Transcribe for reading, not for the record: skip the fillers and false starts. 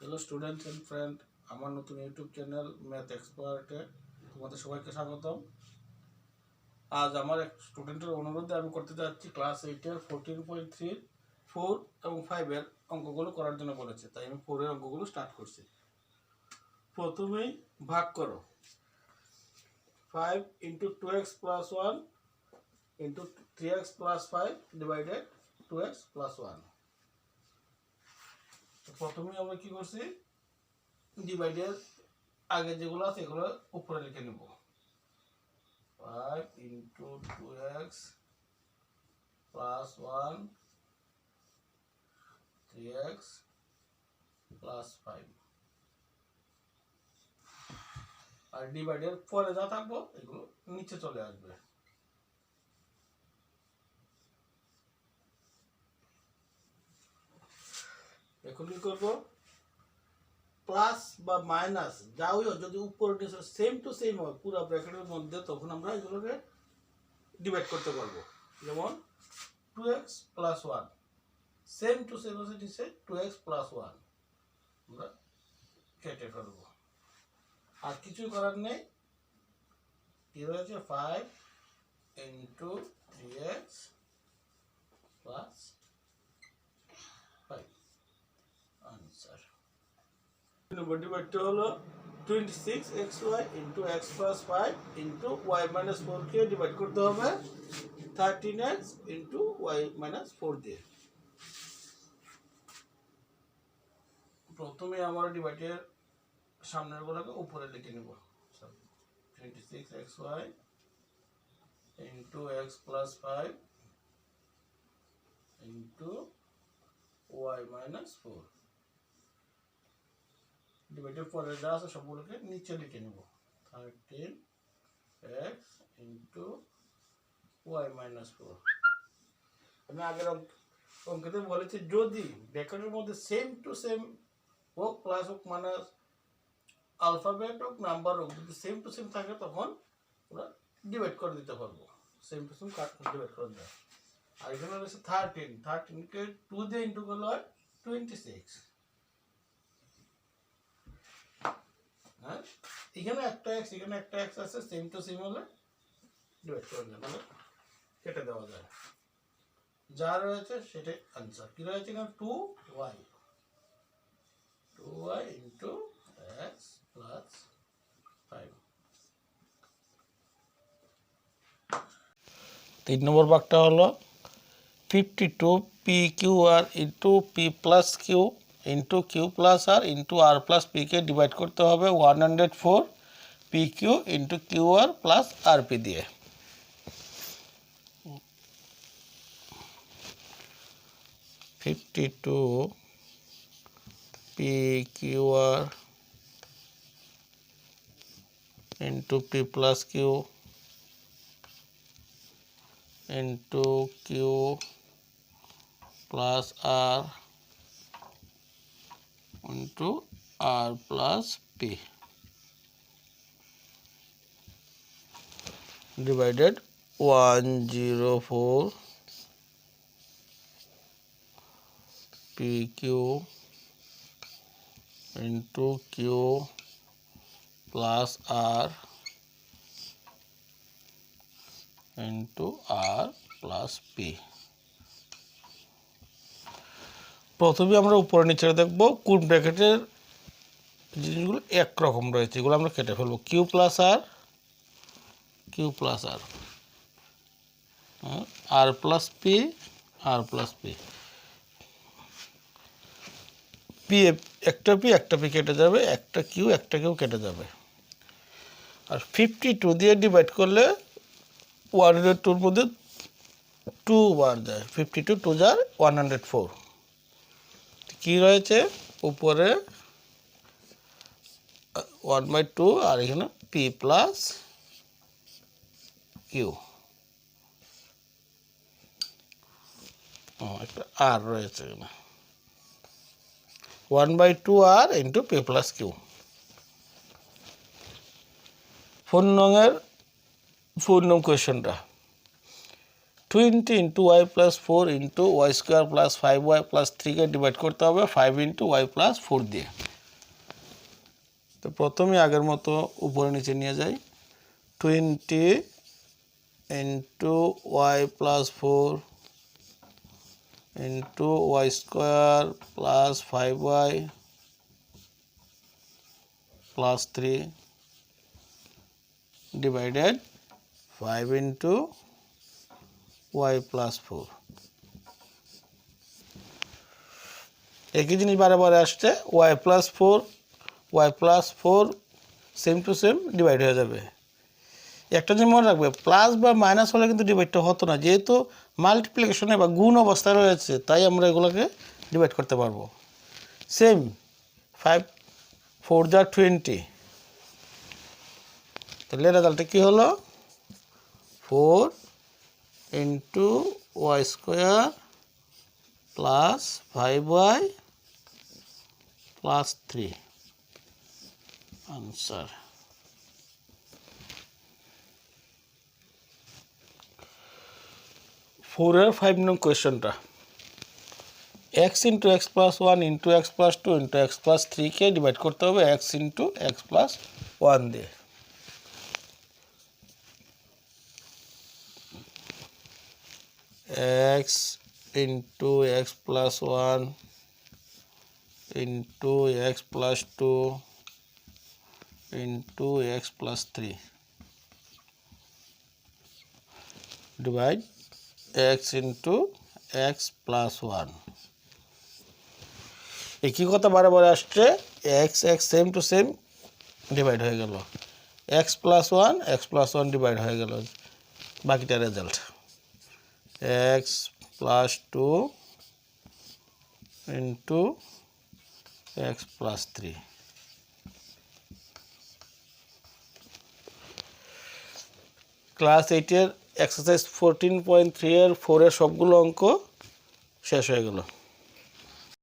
Hello students and friend, আমার নতুন YouTube channel math এক্সপার্টে তোমাদের সবাইকে স্বাগতম। আজ আমার এক স্টুডেন্টের অনুরোধে আমি করতে যাচ্ছি ক্লাস 8-এর 14.3, 4 এবং 5-এর অঙ্কগুলো করার জন্য বলেছে, তাই আমি 4-এর অঙ্কগুলো স্টার্ট করছি। প্রথমেই ভাগ করো 5 × 2x + 1 × 3x + 5 ডিভাইডেড 2x + 1। প্রথমেই আমরা কি করছি, ডিভাইডের আগে যেগুলো আছে এগুলো উপরে লিখে নেব। 5 × 2x + 1 3x + 5, আর ডিভাইডের পরে যা থাকবো এগুলো নিচে চলে আসবে। এখন কি করবো, প্লাস বা মাইনাস যা হইও যদি উপর নিচে সেম টু সেম হয় পুরো ব্র্যাকেটের মধ্যে, তখন আমরা এগুলোকে ডিভাইড করতে পারবো। যেমন 2x + 1 সেম টু সেম আছে নিচে 2x + 1 আমরা কেটে ফেলবো, আর কিছুই করার নেই। কি রয়েছে 5 × 3x + 5 আনসার। ডিভাইডটা হলো 26xy × x + 5 × y - 4 কে ডিভাইড করতে হবে 13x × y - 4 দিয়ে। প্রথমে আমরা ডিভাইডের সামনের গুলোকে উপরে লিখে নেব। 26xy × x + 5 × y - 4 ডিভাইডের পরে যা আছে সবগুলোকে নিচে লিখে নেব। 13x × y - 4। আমি আগের অঙ্কতে বলেছি যদি ব্র্যাকেটের মধ্যে সেম টু সেম হোক, প্লাস হোক মাইনাস, আলফাবেট হোক নাম্বার হোক, যদি সেম টু সেম থাকে তখন আমরা ডিভাইড করে দিতে পারবো। সেম টু সেম ডিভাইড করে দেয়। আর এখানে রয়েছে 13কে 2 দিয়ে ইন্টু করলে হয় 26। হ্যাঁ, এখানে একটা x এখানে একটা x আছে, সেম টু সেম হলে ডিভাইড করে দেয়, মানে কেটে দেওয়া যায়। যা রয়েছে সেটাই আনসার। কি রয়েছে এখানে 2y × x + 5। 3 নম্বর ভাগটা হলো 52pqr × p + q × q + r × r + p কে ডিভাইড করতে হবে 104pq × qr + rp দিয়ে। pqr × p + q × q + r × r + p divided 104 pq × q + r × r + p। প্রথমে আমরা উপরে নিচে দেখব কোন ব্র্যাকেটের জিনিসগুলো একরকম রয়েছে, এগুলো আমরা কেটে ফেলবো। q + r q + r r + p r + p p একটা p কেটে যাবে, একটা q কেটে যাবে। আর 52 দিয়ে ডিভাইড করলে 102-র মধ্যে 2 বার যায়, 52 2 * 104। কি রয়েছে উপরে 1/2 আর এখানে p + q, একটা r রয়েছে এখানে 1/2 r × p + q। 4 নং কোয়েশ্চনটা 20 × y + 4 × y² + 5y + 3 কে ডিভাইড করতে হবে 5 × y + 4 দিয়ে। তো প্রথমে আগের মতো উপরে নিচে নিয়ে যাই 20 into y plus 4 into y square plus 5y plus 3 divided 5 into y plus 4 একই জিনিস বারে বারে আসছে y plus 4 same to same divide হয়ে যাবে। একটা জিনিস মনে রাখবে প্লাস বা মাইনাস হলে কিন্তু ডিভাইডটা হতো না, যেহেতু মাল্টিপ্লিকেশনে বা গুণ অবস্থায় রয়েছে তাই আমরা এগুলোকে ডিভাইড করতে পারবো। সেম 5 4 যা 20, তাহলে রেজাল্টটা কী হলো 4 into y square plus 5y plus 3 answer. ফোরের 5 নং কোয়েশ্চনটা x into x plus 1 into x plus 2 into x plus 3 কে ডিভাইড করতে হবে x into x plus 1 দিয়ে। x into x plus 1 into x plus 2 into x plus 3 divide x into x plus 1। একই কথা বারে বারে আসছে x same to same divide হয়ে গেল x plus 1 ডিভাইড হয়ে গেল, বাকিটা result x plus 2 into x plus 3। Class 8-এর এক্সারসাইজ 14.3 এর 4-এর সবগুলো অঙ্ক শেষ হয়ে গেল।